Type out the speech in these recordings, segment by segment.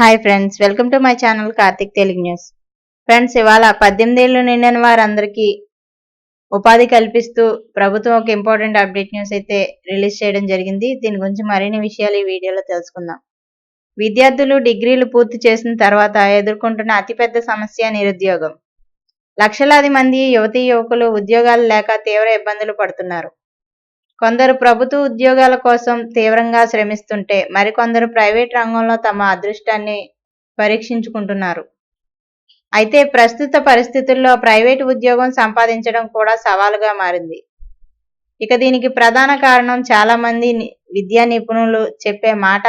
Hi friends, welcome to my channel Karthik Telugu news. Friends, ఇవాళ 18 ఏళ్ళు నిండిన వారందరికీ ఉపాధి కల్పిస్తూ ప్రభుత్వం ఒక ఇంపార్టెంట్ అప్డేట్ న్యూస్ అయితే రిలీజ్ చేయడం జరిగింది. దీని గురించి మరిన్ని విషయాలు ఈ వీడియోలో తెలుసుకుందాం. విద్యార్థులు డిగ్రీలు పూర్తి చేసిన తర్వాత ఎదుర్కొంటున్న అతిపెద్ద సమస్య నిరుద్యోగం. లక్షలాది మంది యువతీ యువకులు ఉద్యోగాలు లేక తీవ్ర ఇబ్బందులు పడుతున్నారు. కొందరు ప్రభుత్వ ఉద్యోగాల కోసం తీవ్రంగా శ్రమిస్తుంటే మరికొందరు ప్రైవేట్ రంగంలో తమ అదృష్టాన్ని పరీక్షించుకుంటున్నారు. అయితే ప్రస్తుత పరిస్థితుల్లో ప్రైవేటు ఉద్యోగం సంపాదించడం కూడా సవాలుగా మారింది. ఇక దీనికి ప్రధాన కారణం చాలా మంది విద్యా నిపుణులు చెప్పే మాట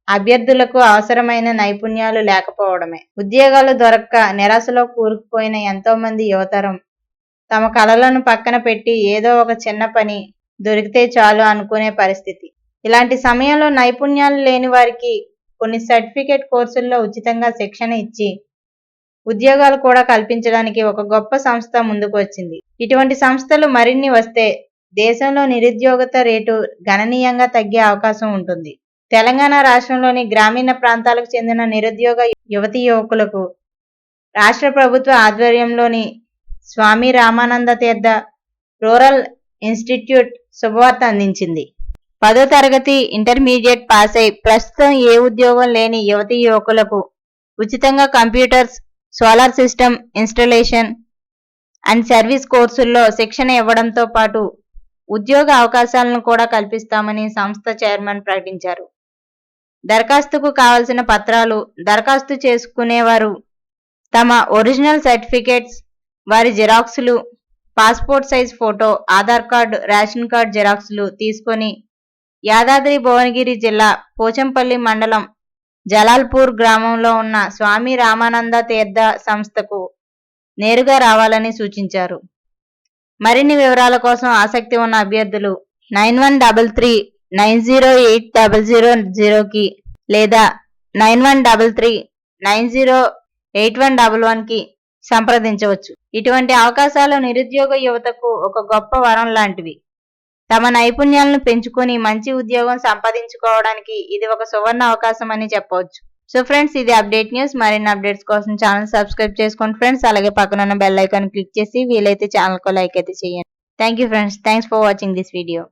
అభ్యర్థులకు అవసరమైన నైపుణ్యాలు లేకపోవడమే. ఉద్యోగాలు దొరక్క నిరాశలో కూరుకుపోయిన ఎంతో మంది యువతరం తమ కలలను పక్కన పెట్టి ఏదో ఒక చిన్న పని దొరికితే చాలు అనుకునే పరిస్థితి. ఇలాంటి సమయంలో నైపుణ్యాలు లేని వారికి కొన్ని సర్టిఫికేట్ కోర్సుల్లో ఉచితంగా శిక్షణ ఇచ్చి ఉద్యోగాలు కూడా కల్పించడానికి ఒక గొప్ప సంస్థ ముందుకు వచ్చింది. ఇటువంటి సంస్థలు మరిన్ని వస్తే దేశంలో నిరుద్యోగత రేటు గణనీయంగా తగ్గే అవకాశం ఉంటుంది. తెలంగాణ రాష్ట్రంలోని గ్రామీణ ప్రాంతాలకు చెందిన నిరుద్యోగ యువతీ యువకులకు రాష్ట్ర ప్రభుత్వ ఆధ్వర్యంలోని స్వామి రామానంద తీర్థ రూరల్ ఇన్స్టిట్యూట్ శుభవార్త అందించింది. 10వ తరగతి ఇంటర్మీడియట్ పాస్ అయి ప్రస్తుతం ఏ ఉద్యోగం లేని యువతీ యువకులకు ఉచితంగా computers, solar system installation and service కోర్సుల్లో శిక్షణ ఇవ్వడంతో పాటు ఉద్యోగ అవకాశాలను కూడా కల్పిస్తామని సంస్థ చైర్మన్ ప్రకటించారు. దరఖాస్తుకు కావలసిన పత్రాలు: దరఖాస్తు చేసుకునేవారు తమ ఒరిజినల్ సర్టిఫికేట్స్, వారి జిరాక్సులు, passport size photo, Aadhaar card, ration card జిరాక్సులు తీసుకొని యాదాద్రి భువనగిరి జిల్లా పోచంపల్లి మండలం జలాల్పూర్ గ్రామంలో ఉన్న స్వామి రామానంద తీర్థ సంస్థకు నేరుగా రావాలని సూచించారు. మరిన్ని వివరాల కోసం ఆసక్తి ఉన్న అభ్యర్థులు 9133908000కి లేదా 9133908111కి సంప్రదించవచ్చు. ఇటువంటి అవకాశాలు నిరుద్యోగ యువతకు ఒక గొప్ప వరం లాంటివి. తమ నైపుణ్యాలను పెంచుకొని మంచి ఉద్యోగం సంపాదించుకోవడానికి ఇది ఒక సువర్ణ అవకాశం అని చెప్పవచ్చు. సో ఫ్రెండ్స్, ఇది అప్డేట్ న్యూస్. మరిన్ని అప్డేట్స్ కోసం ఛానల్ సబ్స్క్రైబ్ చేసుకోండి ఫ్రెండ్స్. అలాగే పక్కన ఉన్న బెల్ ఐకాన్ క్లిక్ చేసి వీలైతే ఛానల్కు లైక్ అయితే చేయండి. Thank you friends. Thanks for watching this video.